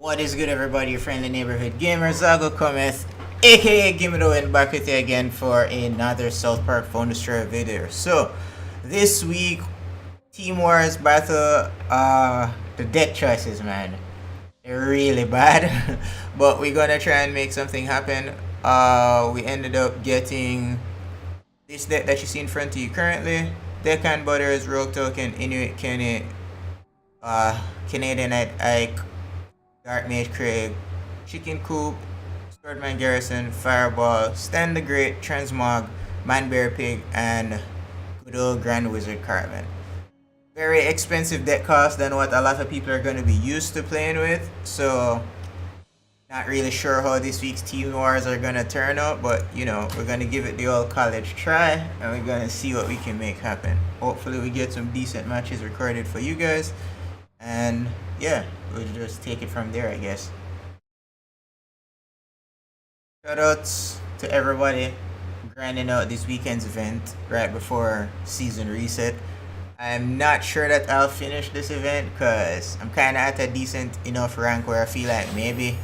What is good, everybody? Your friendly neighborhood gamer Zago cometh, aka GimmeDaWin, back with you again for another South Park Phone Destroyer video. So this week, Team Wars battle, the deck choices, man, they're really bad. But we're gonna try and make something happen. We ended up getting this deck that you see in front of you currently: Deccan Butters, Rogue Token, Inuit Kenny, Canadian Ike, Dark Mage Craig, Chicken Coop, Swordman Garrison, Fireball, Stan the Great, Transmog, Manbear Pig, and good old Grand Wizard Cartman. Very expensive deck cost than what a lot of people are going to be used to playing with, so not really sure how this week's Team Wars are going to turn out, but you know, we're going to give it the old college try and we're going to see what we can make happen. Hopefully we get some decent matches recorded for you guys, and yeah, we'll just take it from there, I guess. Shoutouts to everybody grinding out this weekend's event right before season reset. I'm not sure that I'll finish this event because I'm kind of at a decent enough rank where I feel like maybe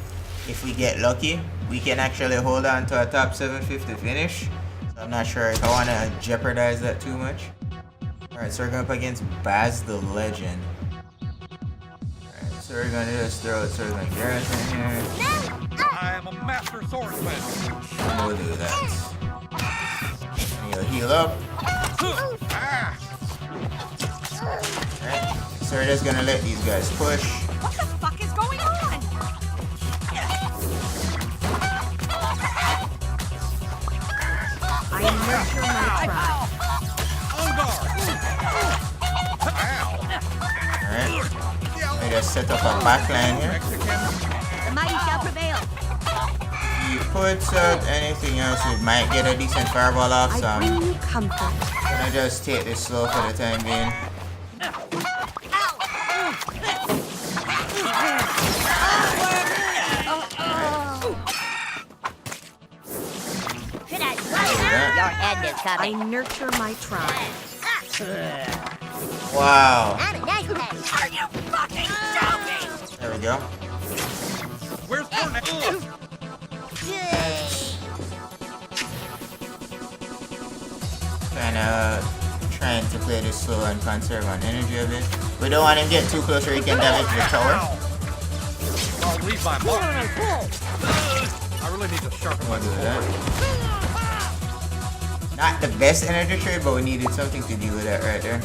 if we get lucky, we can actually hold on to a top 750 finish. So I'm not sure if I want to jeopardize that too much. Alright, so we're going up against Baz the Legend. So we're gonna just throw Swordman Garrison here. I am a master swordsman. And we'll do that. And you'll heal up. Alright, so we're just gonna let these guys push. What the fuck is going on? I nurture my tribe. Alright. We just set up a backline here. The mighty shall prevail. He puts out anything else, we might get a decent fireball off, so I'm gonna just take this slow for the time being. Your end is coming. I nurture my tribe. Wow. Are you fucking joking? There we go. Where's Cornet? Kinda trying to play this slow and conserve on energy a bit. We don't want him to get too close or he can damage the tower. I'll leave my mark. I really need to sharpen my We'll do sword. that. Not the best energy trade, but we needed something to deal with that right there.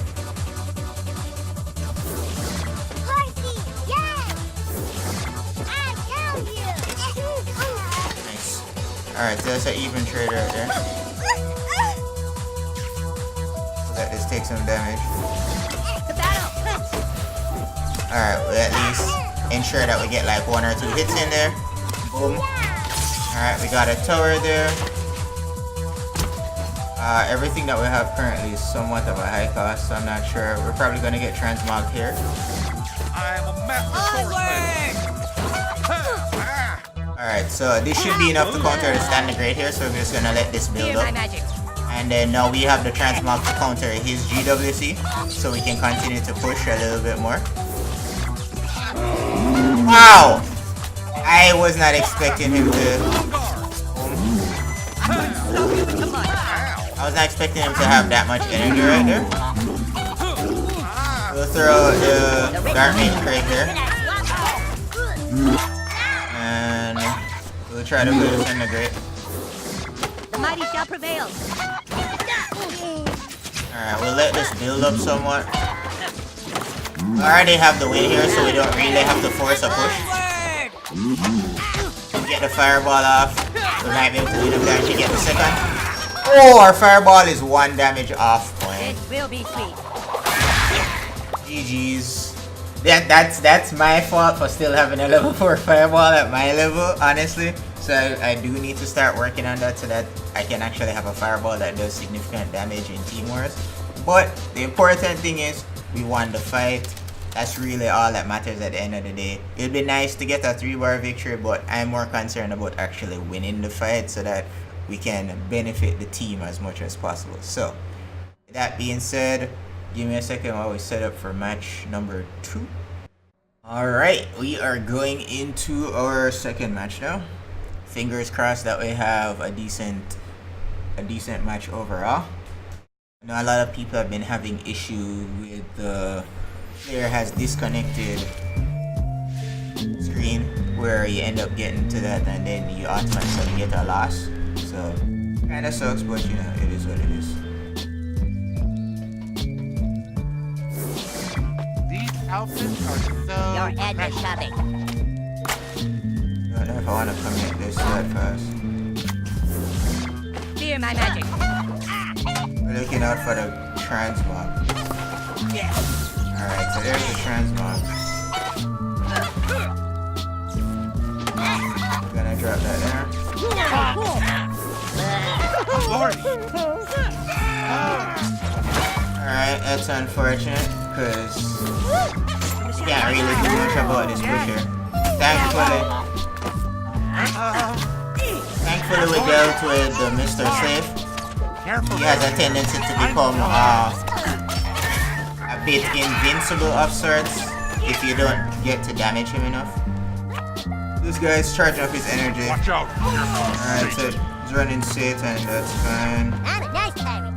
Nice. Alright, so that's an even trade right there. Let this take some damage. Alright, we'll at least ensure that we get like 1 or 2 hits in there. Boom. Alright, we got a tower there. Everything that we have currently is somewhat of a high cost, so I'm not sure. We're probably going to get transmogged here. I am a master swordsman. Alright, so this should be enough to counter the Stand the Great here, so we're just going to let this build up. And then now we have the transmog to counter his GWC, so we can continue to push a little bit more. Wow! I was not expecting him to... I was not expecting him to have that much energy right there. We'll throw the Dark Mage Craig here. And we'll try to put this in the Great. The mighty shall prevail. Alright, we'll let this build up somewhat. We already have the win here, so we don't really have to force a push. Get the fireball off. We might be able to do the damage to get the second. Oh, our fireball is 1 damage off point. It will be sweet. GG's. That's my fault for still having a level 4 fireball at my level, honestly. So I do need to start working on that so that I can actually have a fireball that does significant damage in Team Wars. But the important thing is we won the fight. That's really all that matters at the end of the day. It'd be nice to get a 3-bar victory, but I'm more concerned about actually winning the fight so that we can benefit the team as much as possible. So, with that being said, give me a second while we set up for match number 2. Alright, we are going into our second match now. Fingers crossed that we have a decent match overall. I know a lot of people have been having issue with the player has disconnected screen where you end up getting to that and then you automatically get a loss. So kinda sucks, but you know, it is what it is. These outfits are so Your end is coming. I don't know if I wanna commit this that fast. Fear my magic. We're looking out for the transmog. Alright, so there's the transmog. We're gonna drop that there. Alright, that's unfortunate because can't really do much about this push here. Thankfully we dealt with the Mr. Safe. He has a tendency to become a bit invincible of sorts if you don't get to damage him enough. This guy's charging up his energy. Watch out. Alright, so he's running Satan, that's fine. I'm a nice pirate.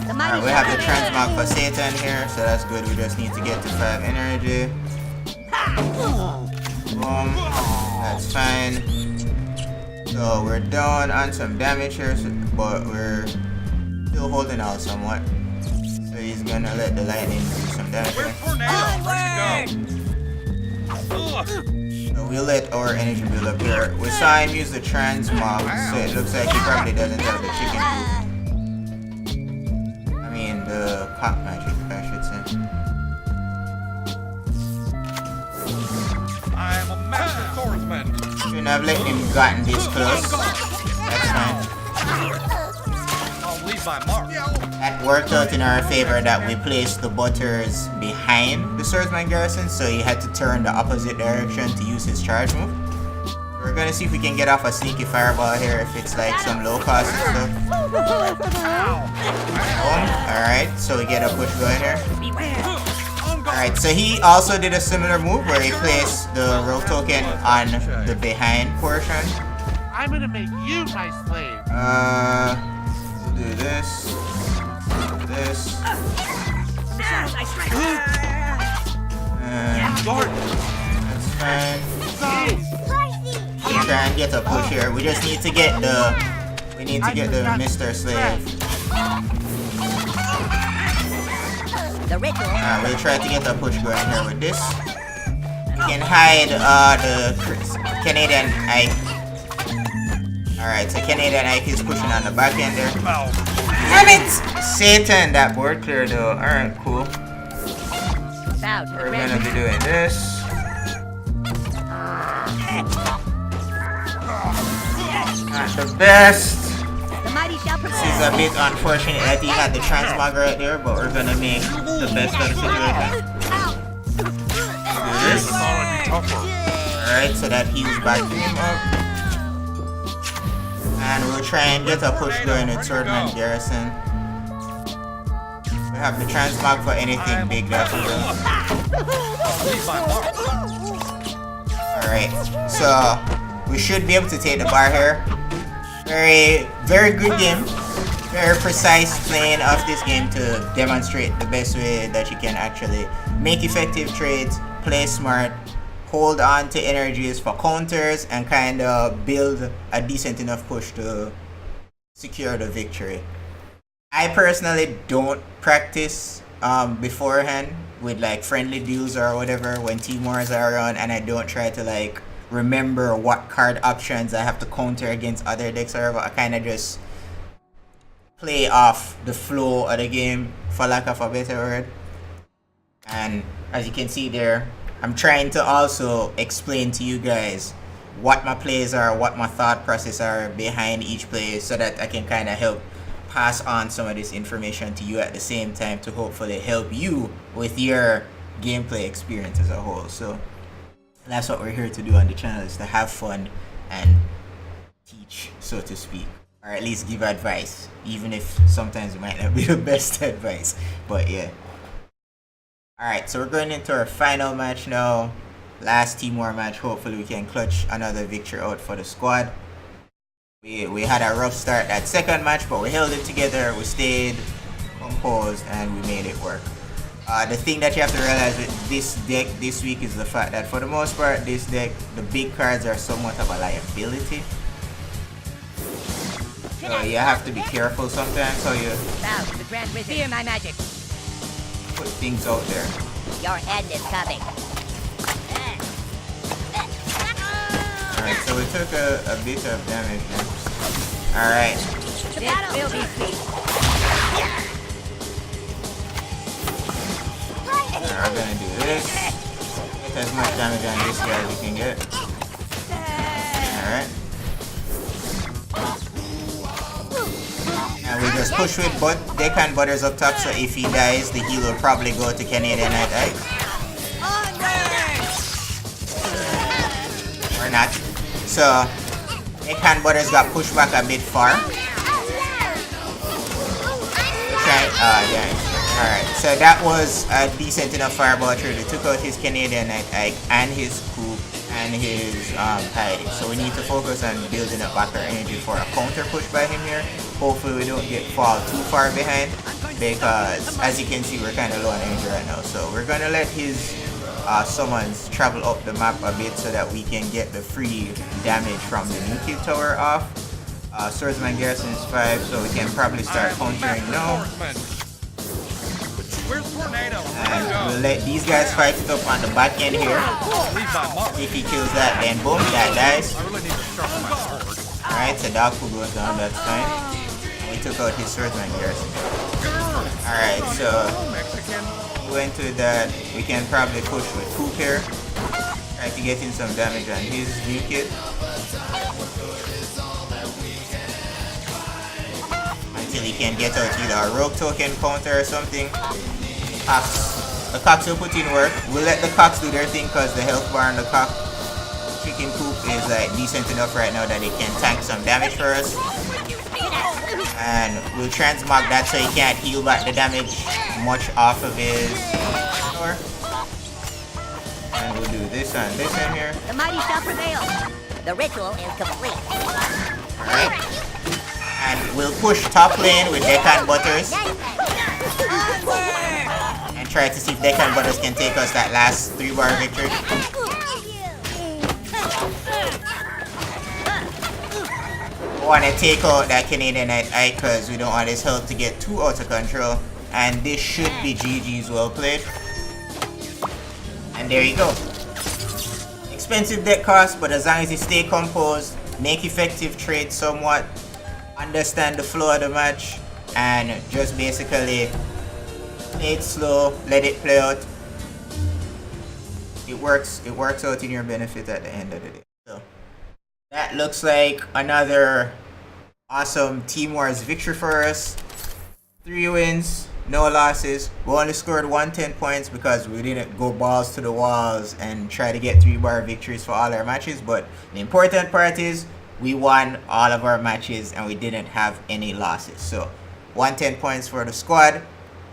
Alright, we have the transmog for Satan here, so that's good. We just need to get to 5 energy. Boom. That's fine. So we're down on some damage here, but we're still holding out somewhat. So he's gonna let the lightning do some damage here. So we'll let our energy build up here. We saw him use the transmog, so it looks like he probably doesn't have the chicken food. I mean the cock magic, I should say. I'm a master swordsman. Shouldn't have let him gotten this close. That's fine. I'll leave my mark. That worked out in our favor that we placed the butters behind the swordsman garrison, so he had to turn the opposite direction to use his charge move. We're gonna see if we can get off a sneaky fireball here if it's like some low cost and stuff. Alright, so we get a push going here. Alright, so he also did a similar move where he placed the rogue token on the behind portion. I'm gonna make you my slave. We'll do this. This. That's fine. Try and get a push here. We just need to get the Mr. Slave. The ritual. Alright, we'll try to get a push going here with this. We can hide the Canadian Ike. Alright, so Canadian Ike is pushing on the back end there. Damn it! Satan, that board clear though. Alright, cool. We're gonna be doing this. Not the best. The mighty shall This is a bit unfortunate that he had the transmog right there, but we're gonna make the best of the situation. Do this. Alright, so that heals back him up. And we'll try and get a push going with Swordman Garrison. We have the transmog for anything big that we do. Alright, so we should be able to take the bar here. Very good game. Very precise playing of this game to demonstrate the best way that you can actually make effective trades, play smart, hold on to energies for counters, and kind of build a decent enough push to secure the victory. I personally don't practice beforehand with like friendly deals or whatever when team wars are around, and I don't try to like remember what card options I have to counter against other decks or whatever. I kind of just play off the flow of the game, for lack of a better word. And as you can see there, I'm trying to also explain to you guys what my plays are, what my thought process are behind each play, so that I can kind of help pass on some of this information to you at the same time to hopefully help you with your gameplay experience as a whole. So that's what we're here to do on the channel, is to have fun and teach, so to speak, or at least give advice, even if sometimes it might not be the best advice. But yeah. Alright, so we're going into our final match now. Last Team War match. Hopefully we can clutch another victory out for the squad. We had a rough start that second match, but we held it together. We stayed composed and we made it work. The thing that you have to realize with this deck this week is the fact that for the most part, this deck, the big cards are somewhat of a liability. So you have to be careful sometimes how you Bow to the Grand Wizard. Fear my magic. put things out there. Your end is coming. Alright, so we took a bit of damage now. Alright. This will be sweet. We're gonna do this. Get as much damage on this guy as we can get. Alright. And we just push with Deccan Butters up top, so if he dies, the heal will probably go to Canadian Night Ike. Or not. So, Deccan Butters got pushed back a bit far. Yeah. Alright, so that was a decent enough fireball through. They took out his Canadian Night Ike and his Coop and his Tidy. So we need to focus on building up back our energy for a counter push by him here. Hopefully we don't fall too far behind, because as you can see we're kind of low on energy right now. So we're gonna let his summons travel up the map a bit so that we can get the free damage from the new kid tower off. Swordsman Garrison is 5, so we can probably start countering now. Where's Tornado? And we'll let these guys fight it up on the back end here. Leave my mark. If he kills that, then boom, that dies. I really need to sharpen my sword. Alright, so Daku goes down, that's fine. And we took out his Swordsman Garrison. Alright, so Mexican. we went to that. We can probably push with Coop here. Try to get in some damage on his new kid. Until he can get out either a rogue token counter or something. The Cox will put in work. We'll let the Cox do their thing because the health bar on the Cox chicken coop is like decent enough right now that it can tank some damage for us. And we'll transmog that so he can't heal back the damage much off of his power. And we'll do this and this in here. The mighty shall prevail. The ritual is complete. Alright. And we'll push top lane with Deccan Butters. And try to see if Deccan Butters can take us that last 3-bar victory. We want to take out that Canadian Night Ike because we don't want his health to get too out of control. And this should be GG's well played. And there you go. Expensive deck cost, but as long as you stay composed, make effective trades somewhat, understand the flow of the match, and just basically play it slow, let it play out. It works out in your benefit at the end of the day. So that looks like another awesome Team Wars victory for us. 3 wins, no losses. We only scored 110 points because we didn't go balls to the walls and try to get 3-bar victories for all our matches. But the important part is we won all of our matches and we didn't have any losses. So 110 points for the squad.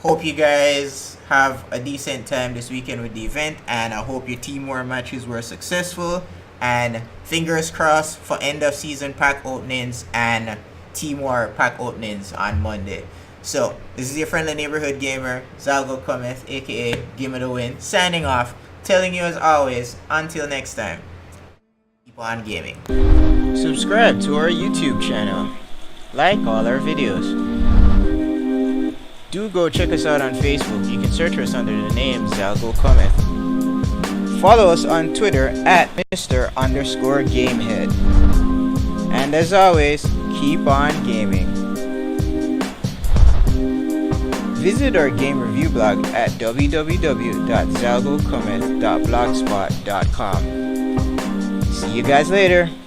Hope you guys have a decent time this weekend with the event, and I hope your Team War matches were successful, and fingers crossed for end of season pack openings and Team War pack openings on Monday. So this is your friendly neighborhood gamer Zalgo Cometh, aka GimmeDaWin, signing off, telling you as always, until next time, keep on gaming. Subscribe to our YouTube channel. Like all our videos. Do go check us out on Facebook. You can search us under the name Zalgo Cometh. Follow us on Twitter at Mr_Gamehead. And as always, keep on gaming. Visit our game review blog at www.zalgocometh.blogspot.com. See you guys later.